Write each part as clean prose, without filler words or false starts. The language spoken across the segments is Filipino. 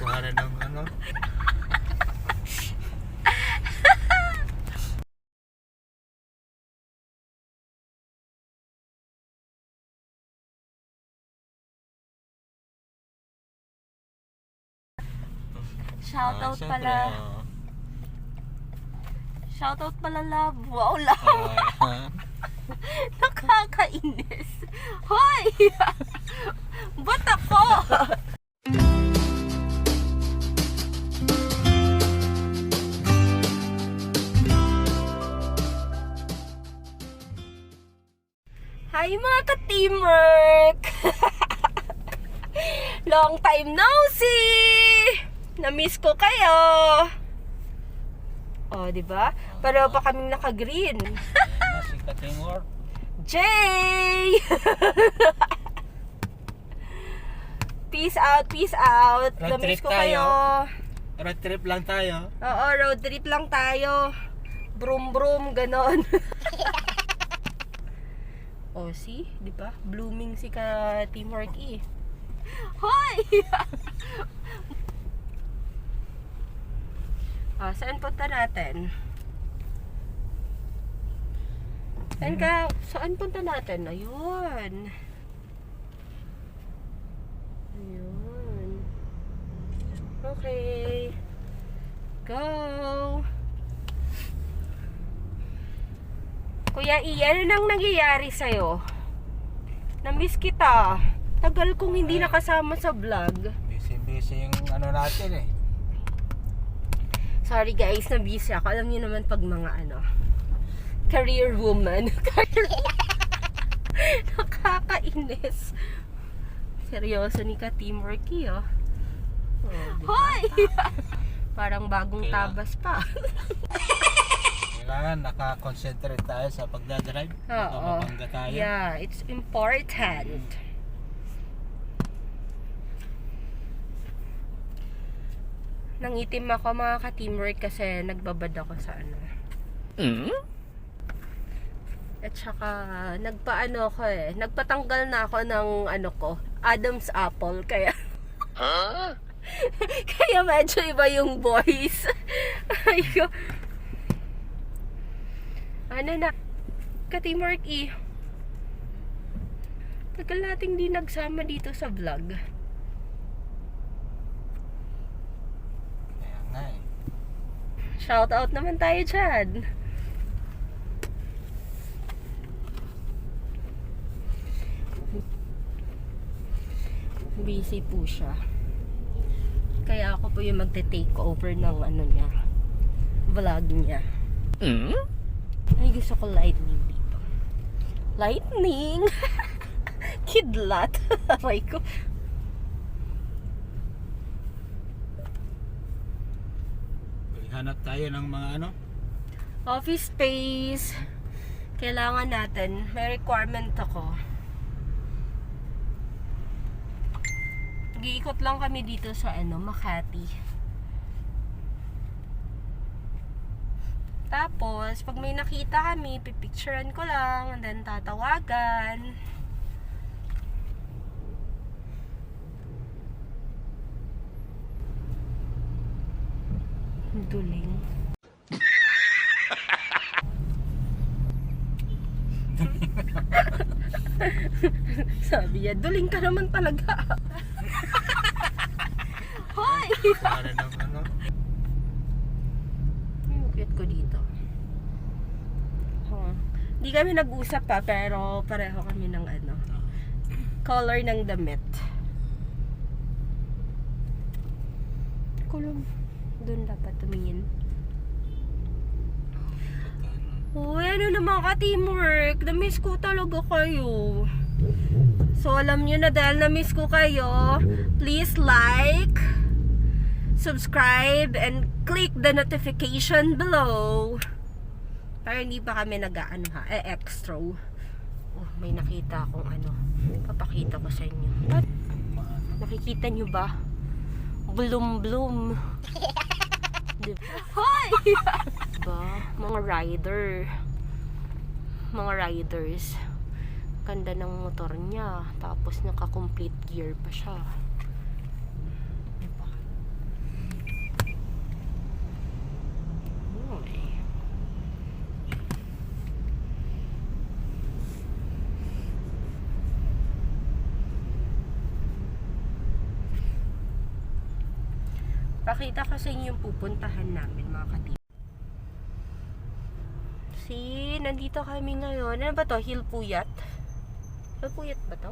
Kuha na ng ano. Shoutout Siyempre, pala. Shoutout pala, love. Wow, love. Nakakainis. Hoy! Ba't ako? Hi mga ka-teamwork! Long time no see! Na-miss ko kayo! Oh, di ba? Pareho pa kaming naka-green. Si Katingor. Jay! Peace out, peace out. Road Na-miss trip ko tayo. kayo. Road trip lang tayo. Oo, road trip lang tayo. Brum brum, ganon. Oh, see? Di ba? Blooming si ka-teamwork eh. Hoy! Ah, saan punta natin? Saan punta natin? Ayun. Ayun. Okay. Go! Kuya Ian, ano nang nangyayari sa'yo? Na-miss kita. Tagal kong hindi nakasama sa vlog. Busy yung ano natin eh. Sorry guys, na-busy ako. Alam niyo naman pag mga career woman. Nakakainis. Seryoso ni ka-teamwork oh. Hoy! Parang bagong tabas pa. Kailangan naka-concentrate tayo sa pagdadrive. Baka Oo. mabangga tayo. Yeah, it's important. Nangitim ako mga ka-teamwork kasi nagbabad ako sa At saka nagpatanggal na ako ng Adam's apple kaya kaya medyo iba yung voice. Ayo. Ka-teamwork tagal nating di nagsama dito sa vlog. Kaya nga eh. Shoutout naman tayo dyan. Busy po siya. Kaya ako po yung magte-take over ng niya. Vlog niya. Ay, gusto ko lightning dito. Lightning! Kidlat! Aray ko. Hanap tayo ng mga Office space. Kailangan natin. May requirement ako. Nag-iikot lang kami dito sa Makati. Tapos, pag may nakita kami, pipicturean ko lang, and then tatawagan. Duling. Sabi niya, duling ka naman talaga. Hoy! Kuha na ng ano. Cute ko dito. Hindi kami nag-usap pa, pero pareho kami ng color ng damit. Kulong. Doon dapat tumingin. Uy, ano naman ka-teamwork? Na-miss ko talaga kayo. So, alam nyo na dahil na-miss ko kayo, please like, subscribe, and click the notification below. Para hindi pa kami extra. Oh, may nakita akong papakita ko sa inyo. What? Nakikita nyo ba? Bloom. Diba? Hoy! Diba? Mga riders. Ganda ng motor niya. Tapos naka-complete gear pa siya. Diba? Pakita ko sa inyo yung pupuntahan namin, mga ka-team. Nandito kami ngayon. Ano ba to? Hilpuyat? Hilpuyat ba to?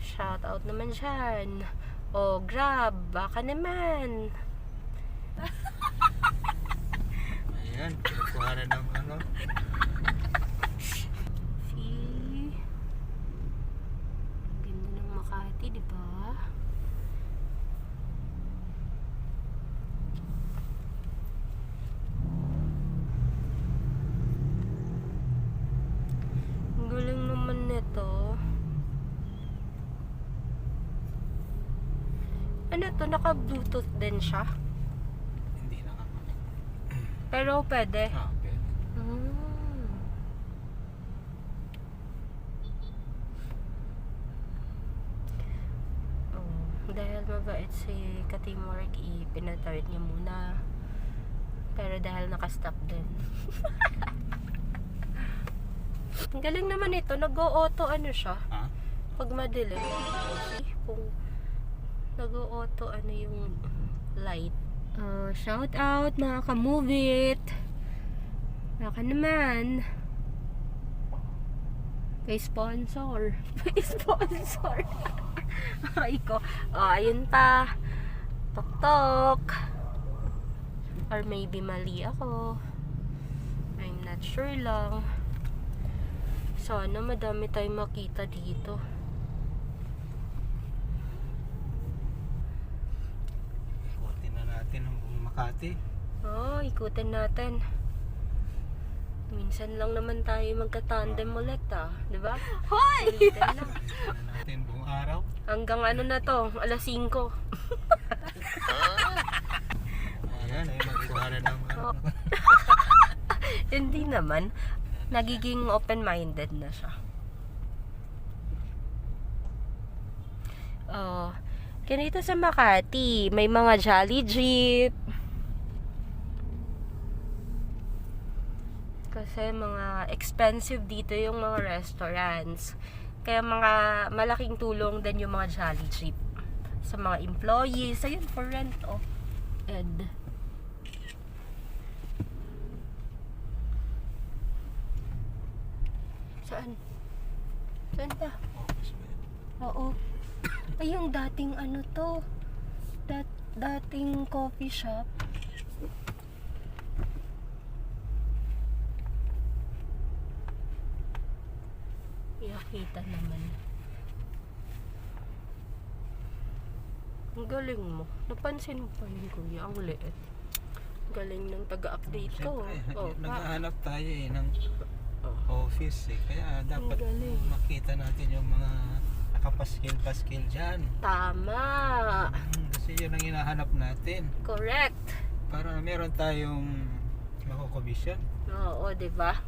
Shout out naman dyan. O, Grab. Baka naman. Ayan, kinukuha na ng ano. See? Ganda ng Makati, di ba? Ang galing naman nito. Ano to? Naka-Bluetooth din siya? Hindi nakakonnect. Pero pwede. Okay. Dahil mabait si Katimorg, pinatawid niya muna. Pero dahil nakastop din. Ang galing naman ito. Nag-o-auto ano siya. Ha? Pag madilim. Kung nag-o-auto ano yung light. Shout out mga ka-move it. Baka naman. Kay sponsor. Kay sponsor. Ay ko. Ayun pa. Tok-tok. Or maybe mali ako. I'm not sure lang. Sana madami tayong makita dito. Ikutin na natin ang buong Makati. Ikutin natin. Minsan lang naman tayo magka-tandem ulit diba? Hoy! Ulitin lang. Ikutin na natin buong araw. Hanggang ano na to, alas 5. Ayan, ay magkuha na ng ano. Hindi naman. Nagiging open-minded na siya. Ganito sa Makati, may mga Jolly Jeep. Kasi mga expensive dito yung mga restaurants. Kaya mga malaking tulong din yung mga Jolly Jeep sa mga employees. Ayun, for rent, Ed. Saan? Saan ba? Office ba yun? Oo. Ay, yung dating ano to. Dating coffee shop. Nakita naman. Ang galing mo. Napansin mo pa yun, kuya. Ang liit. Galing ng taga-update ko. Siyempre, Pa. naghahanap tayo ng office Kaya dapat galing. makita natin yung mga nakapaskil-paskil dyan. Tama. Kasi yun ang hinahanap natin. Correct. Para meron tayong makukomisyon. Oo, diba?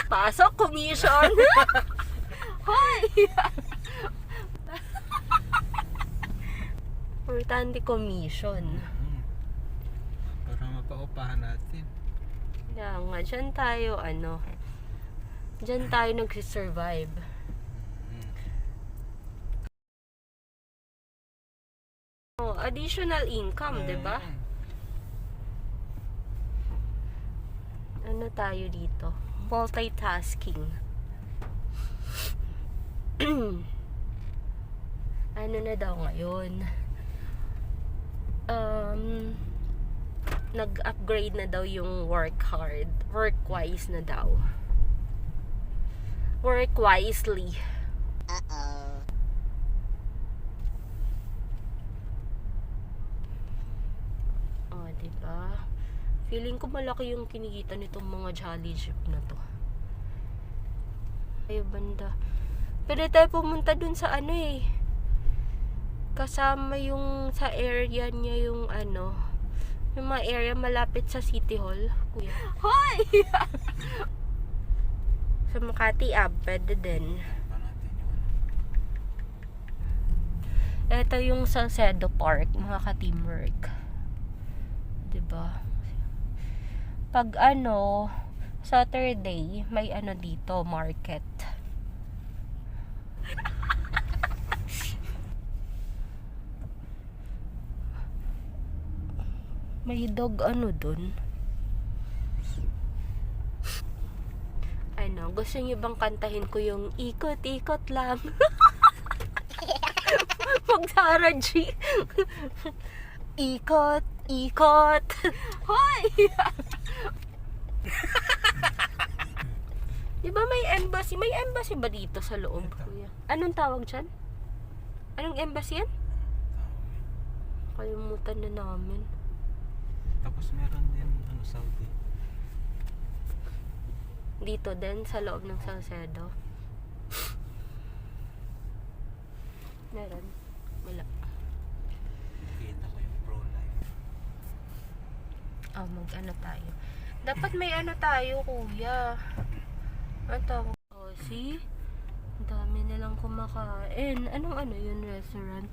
Pasok, commission. Hoy! Importante commission. Para mapaupahan natin. Kaya nga, dyan tayo, dyan tayo nagsisurvive. Additional income, diba? Ano tayo dito? Multitasking. Ano na daw ngayon? Nag-upgrade na daw yung work hard. Work-wise na daw. Work wisely. Diba? Feeling ko malaki yung kinikita nitong mga Jolly Jeep na to. Ay, banda. Pwede tayo pumunta dun sa kasama yung sa area niya yung yung mga area malapit sa City Hall, kuya. Hoy! Sa Makati pwede din. Ito yung Salcedo Park, mga ka-teamwork. Diba? Pag Saturday, may ano dito, market. May dog ano dun. Ano, gusto niyo bang kantahin ko yung ikot-ikot lang? Pag Sarah G. Ikot, ikot. Hoy! Diba may embassy? May embassy ba dito sa loob, kuya? Anong tawag dyan? Anong embassy yan? Kalimutan na namin. Tapos meron din ano, Saudi. Dito din, sa loob ng Salcedo. Meron. Wala. Kita ko yung pro-life. Oh, mag-ano tayo. Dapat may ano tayo, kuya. Ano tawag? Oh, see? Ang dami nilang kumakain. Anong ano yun, restaurant?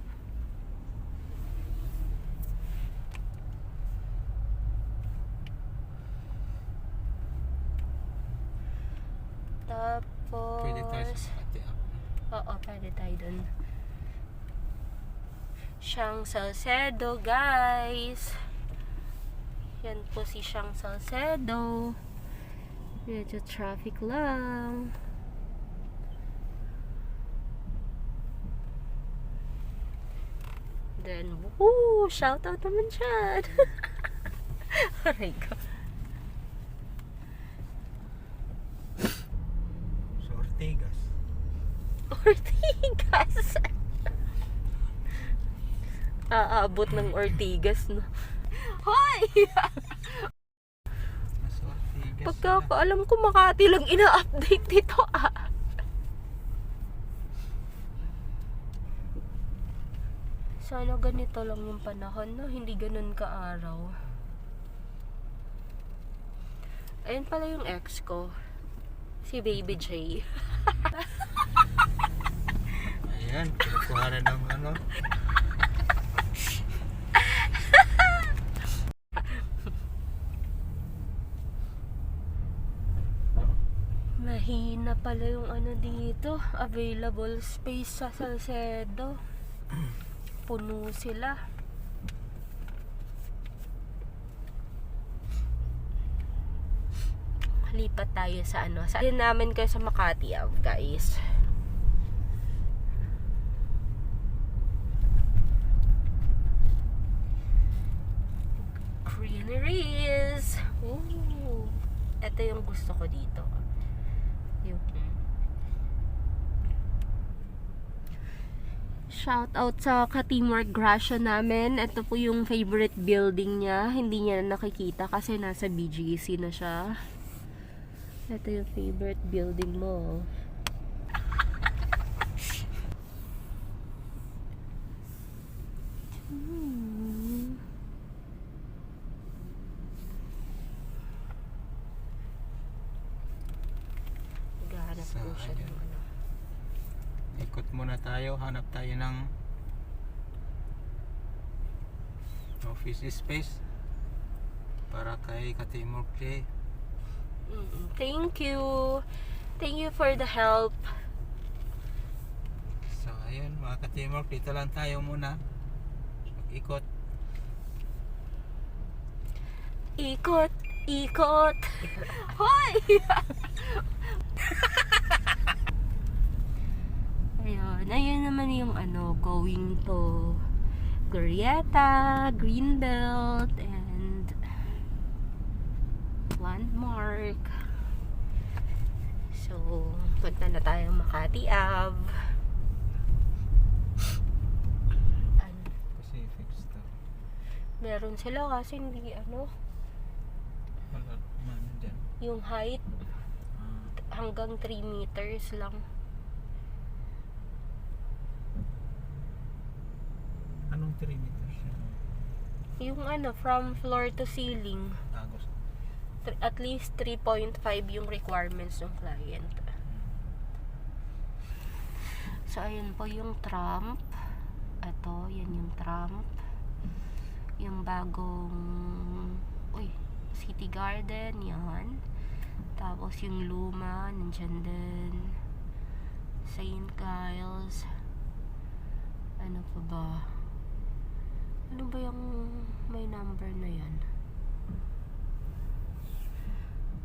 Tapos... Pwede tayo sa Makati Up. Oo, pwede tayo dun. Siyang Salcedo, guys. Yan po si Siyang Salcedo. Medyo traffic lang. Then, woo! Shout out naman dyan. Aray ko. Sa Ortigas. Ortigas. Aabot ng Ortigas, no? Hoy! Sa Ortigas. Pagkakaalam ko, Makati lang ina-update dito, ah. Sana ganito lang yung panahon, no? Hindi ganun ka-araw. Ayun pala yung ex ko. Si Baby J. Ayan, kinukuha na ng ano. Mahina pala yung ano dito. Available space sa Salcedo. Puno sila. Lipat tayo sa ano. Sa namin kayo sa Makati, guys. Greeneries. Ooh. Ito yung gusto ko dito. Yung shout out sa ka-teamwork Gracia namin. Ito po yung favorite building niya. Hindi niya nakikita kasi nasa BGC na siya. Ito yung favorite building mo. Naghahanap po siya ng ano. Ikot muna tayo, hanap tayo ng office space para kay Katimor Clay. Thank you. Thank you for the help. So ayun mga Katimor, dito lang tayo muna mag-ikot. Ikot, ikot. Hoy! Ayun naman yung ano, going to Glorieta, Greenbelt, and Landmark. So, punta na tayo Makati Ave. Pacific Star. Meron sila kasi hindi ano, Wala man dyan. yung height hanggang 3 meters lang. Anong 3 meters yun? Yung ano, from floor to ceiling. Agos. At least 3.5 yung requirements ng client. So, ayun po yung tramp. Ito, yan yung tramp. Yung bagong City Garden, yan. Tapos yung luma, nandyan din. St. Giles. Ano pa ba? Ano ba yung may number na yan?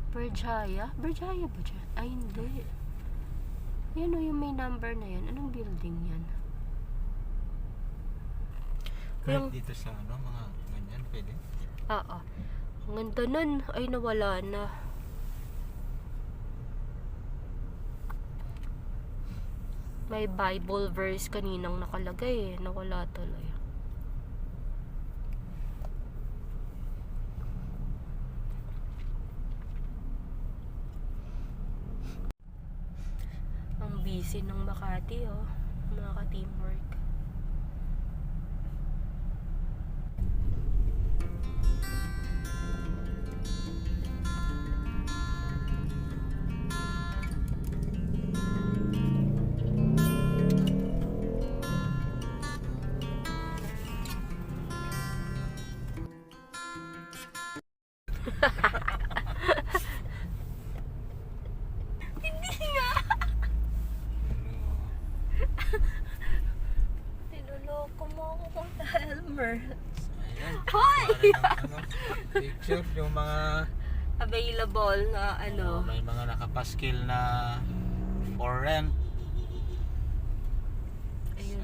Berjaya? Berjaya ba dyan? Ay, hindi. Yan o, yung may number na yan. Anong building yan? Kahit Yung- dito sa ano, mga ganyan, pwede. Oo. Ang ganda nun. Ay, nawala na. May Bible verse kaninang nakalagay eh. Nawala tuloy. Ang busy ng Makati oh. Mga ka-teamwork. Tinuloko mo ako kung Elmer. Ayan. Hoy! Para ng, picture, yung mga Available na ano. may mga nakapaskil na for rent.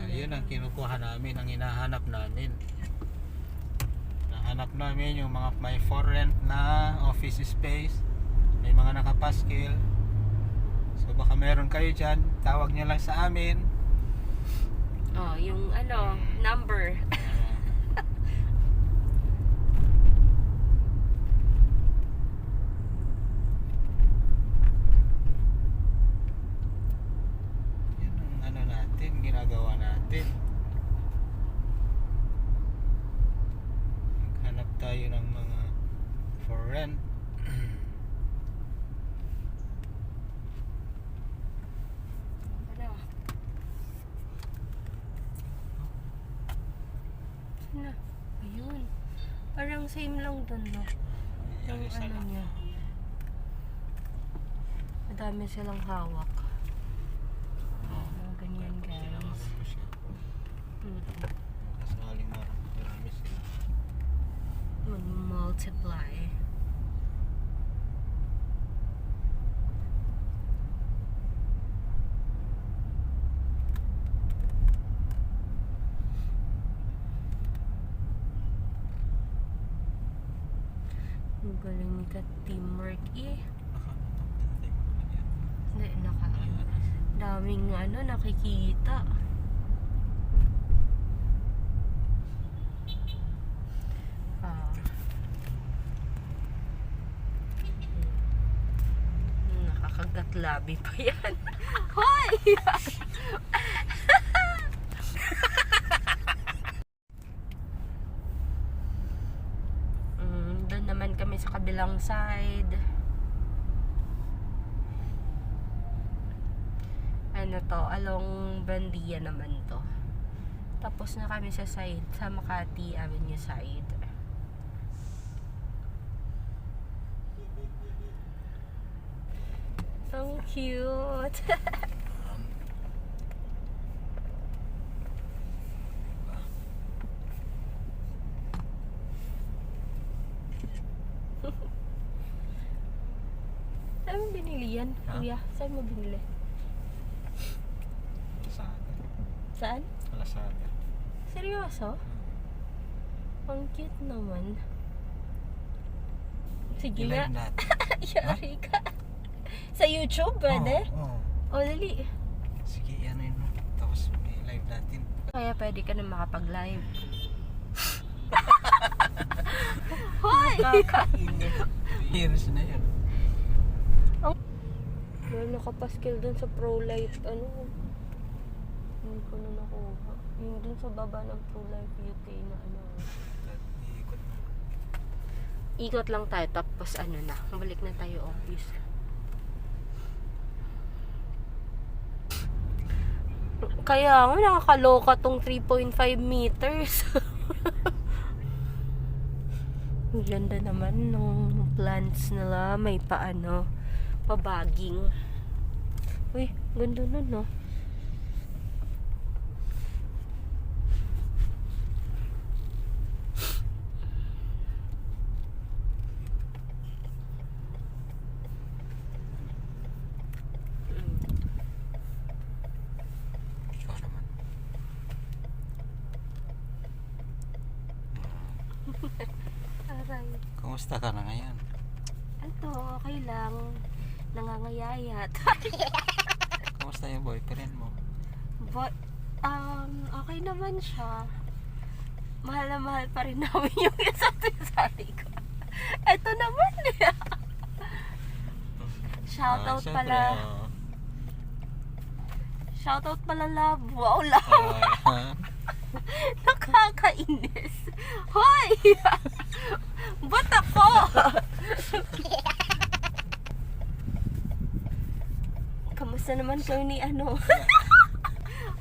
Ayun ang kinukuha namin, ang hinahanap namin. Nahanap namin yung mga may for rent na office space. May mga nakapaskil. So baka meron kayo dyan, tawag nyo lang sa amin. Oh, yung ano, number. Yun ang ano natin, ginagawa natin. Maghanap tayo ng mga for rent. Ano? Na, ayun. Parang same lang dun, no? Yung Yung isa ano lang. niya. Madami silang hawak. Oh. Mga ganyan, Tapos guys. tinawagan mo siya. Kasaling marami sila. Mag-multiply. Ang galing ni ka-teamwork eh. Hindi, daming ano, nakikita. Ah. Nakakagat labi pa yan. Hoy! Doon naman kami sa kabilang side. Ano to, along Bandia naman to. Tapos na kami sa side, sa Makati Avenue side. Ang cute. Saan mo binili yan, Ha? kuya? Saan mo binili? Lazada. Saan? Lazada. Seryoso? Ang cute naman. Sige Ilan nga. natin? Yari ka. Sa YouTube, pwede? Oo. O, dali. Sige, ano yun. Tapos may live natin. Kaya pwede ka na makapag-live. Hoy! Nakakainis. Years na yun. Meron nakapaskil dun sa pro-life, ano? Hindi ko na nakuha. Yung dun sa baba ng pro-life UK na ano. Iikot mo. Ikot lang tayo, tapos ano na. Balik na tayo office. Kaya nga, nakakaloka tong 3.5 meters. Ang ganda naman ng plants nila. May paano. pabaging. Uy, ganda nun, no? Ikaw naman. Aray. Kumusta ka na ngayon? Ito, okay lang. Nangangayayat. Kumusta yung boyfriend mo? But, okay naman siya. Mahal na mahal pa rin namin yung isa't isa ko. Ito naman eh. Shoutout Siyempre, pala. oh. Shoutout pala, love. Wow, love. Nakakainis. Hoy! Ba't ako? Kamusta naman kayo ni ano?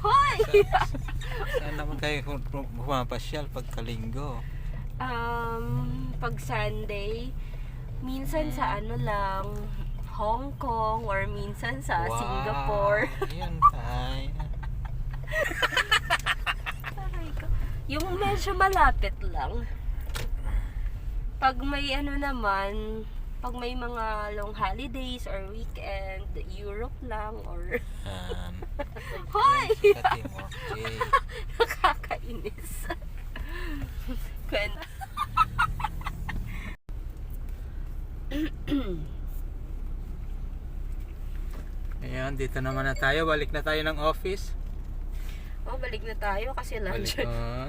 Hoy! Saan naman kayo pumapasyal pagkalinggo? Pag Sunday, minsan sa ano lang, Hong Kong or minsan sa Singapore. Yan tayo. Aray ko. Yung medyo malapit lang. Pag may ano naman, pag may mga long holidays or weekend, Europe lang or Hoy! Nakakainis. Kwenta. Ayan, dito naman na tayo. Balik na tayo ng office. Oh, balik na tayo kasi lunch. Balik na.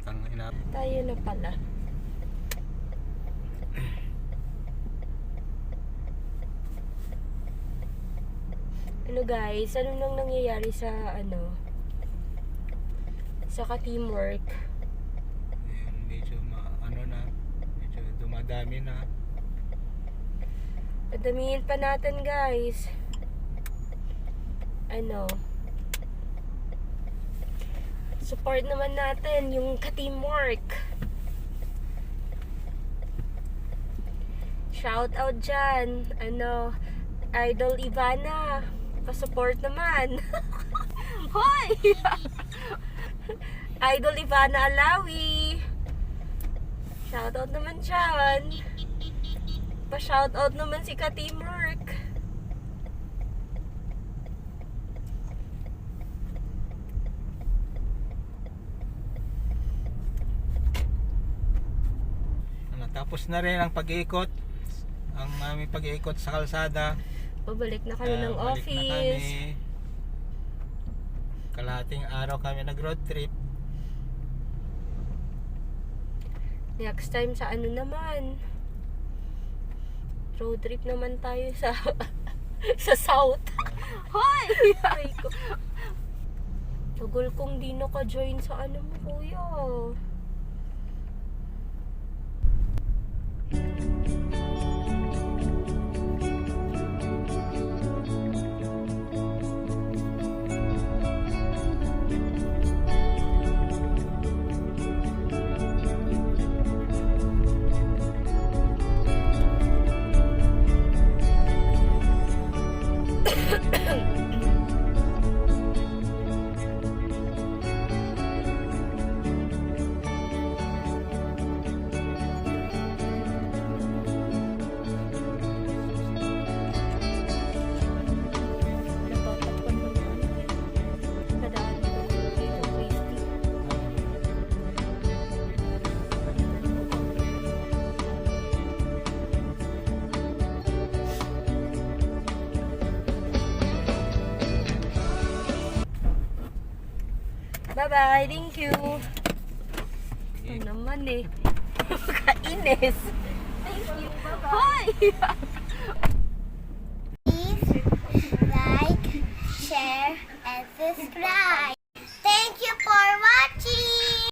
Tangin na. Tayo na pala. Ano guys, ano nang nangyayari sa ano? Sa ka-teamwork? Ayan, medyo medyo dumadami na. Padamihin pa natin guys. Ano? Support naman natin yung ka-teamwork. Shout out dyan. Ano? Idol Ivana. Pa-support naman. Hoy! Idol Ivana Alawi. Shout out naman dyan. Pa-shoutout naman si ka-teamwork. Tapos na rin ang pag-iikot. Ang aming pag-iikot sa kalsada. Pabalik na kami ng Balik office. na kami. Kalahating araw kami nag-road trip. Next time sa ano naman? Road trip naman tayo sa sa south. Hoy! Aray ko. Tagal kong di naka-join sa ano mo, kuya. Bye-bye. Thank you. Ito naman eh. Kainis. Thank you. Bye-bye. Please like, share, and subscribe.